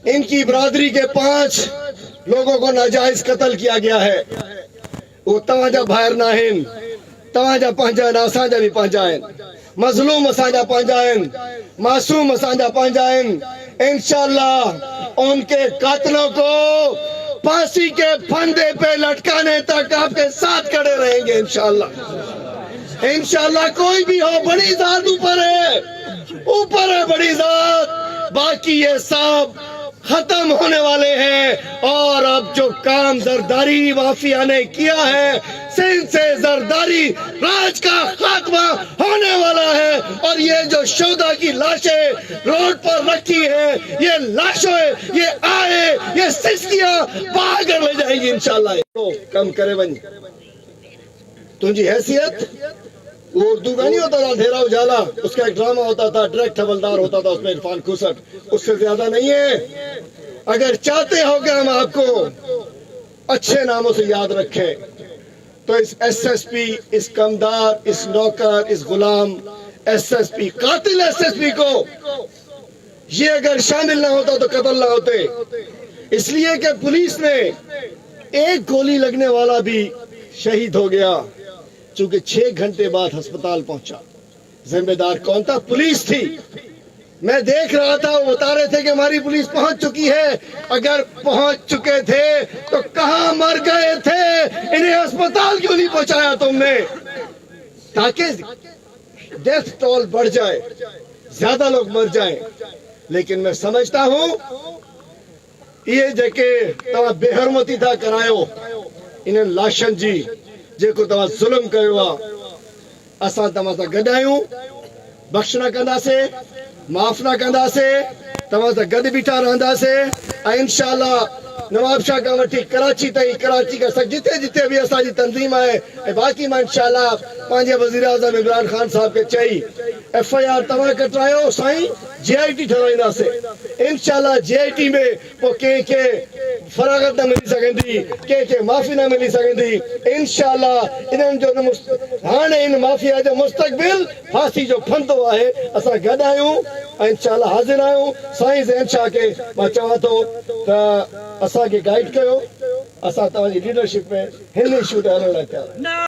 ان کی برادری کے 5 لوگوں کو ناجائز قتل کیا گیا ہے. وہ تواجا بھائر ناہن، تواجا پانجائن، آسانجا بھی پانجائن، مظلوم اسانجا پانجائن، معصوم اسانجا پانجائن. انشاءاللہ ان کے قاتلوں کو پھانسی کے پھندے پہ لٹکانے تک آپ کے ساتھ کھڑے رہیں گے انشاءاللہ. انشاءاللہ کوئی بھی ہو، بڑی ذات اوپر ہے بڑی ذات. باقی یہ سب ختم ہونے والے ہیں. اور اب جو کام زرداری مافیا نے کیا ہے، سندھ سے زرداری راج کا خاتمہ ہونے والا ہے. اور یہ جو شہداء کی لاشیں روڈ پر رکھی ہے، یہ لاشیں یہ آئے یہ سسکیاں باہر لے جائیں گی انشاءاللہ. کم کرے بنی تجھی حیثیت. وہ اردو کا نہیں ہوتا تھا اندھیرا اجالا، اس کا ایک ڈرامہ ہوتا تھا، ڈائریکٹ حوالدار ہوتا تھا اس میں عرفان کھسٹ. اس سے زیادہ نہیں ہے. اگر چاہتے ہو کہ ہم آپ کو اچھے ناموں سے یاد رکھیں تو اس ایس ایس پی، اس کمدار، اس نوکر، اس غلام ایس ایس پی، قاتل ایس ایس پی کو یہ اگر شامل نہ ہوتا تو قتل نہ ہوتے. اس لیے کہ پولیس نے ایک گولی لگنے والا بھی شہید ہو گیا، چونکہ 6 گھنٹے بعد ہسپتال پہنچا. ذمہ دار کون تھا؟ پولیس تھی. میں دیکھ رہا تھا، وہ بتا رہے تھے کہ ہماری پولیس پہنچ چکی ہے. اگر پہنچ چکے تھے تو کہاں مر گئے تھے؟ انہیں ہسپتال کیوں نہیں پہنچایا تم نے؟ تاکہ ڈیتھ ٹول بڑھ جائے، زیادہ لوگ مر جائیں. لیکن میں سمجھتا ہوں یہ جیکے تمہا بے حرمتی تھا کرایو، انہیں لاشن جی جیکو تمہا ظلم کروا اساں تمہا سا گڈائیوں، بخشنا کندا سے، معاف نہ کندا سے، تمہا سا گد بیٹھا رہندا سے. انشاءاللہ نواب شاہ کا وٹھی کراچی تئی، کراچی کا سب جتے بھی اسا جی تنظیم ہے، باقی میں انشاءاللہ پانجے وزیر اعظم عمران خان صاحب کے چاہی ایف آئی آر تمہا کٹرائیو سائیں جے آئی ٹی ٹھرائیندہ سے. انشاءاللہ جے آئی ٹی میں وہ کے فراغت نہ ملی سکندی، کے معافی نہ ملی سکندی. انشاءاللہ انہن جو ہانے ان مافیا جو مستقبل پھانسی جو پھندو ہے اسا گڈ آیوں. انشاءاللہ حاضر آیوں. سائیں زین شاہ کے میں چاہاں تو اسا کے گائیڈ کیو، اسا تمہاری لیڈرشپ میں ہن ایشو تے ہلن لگا.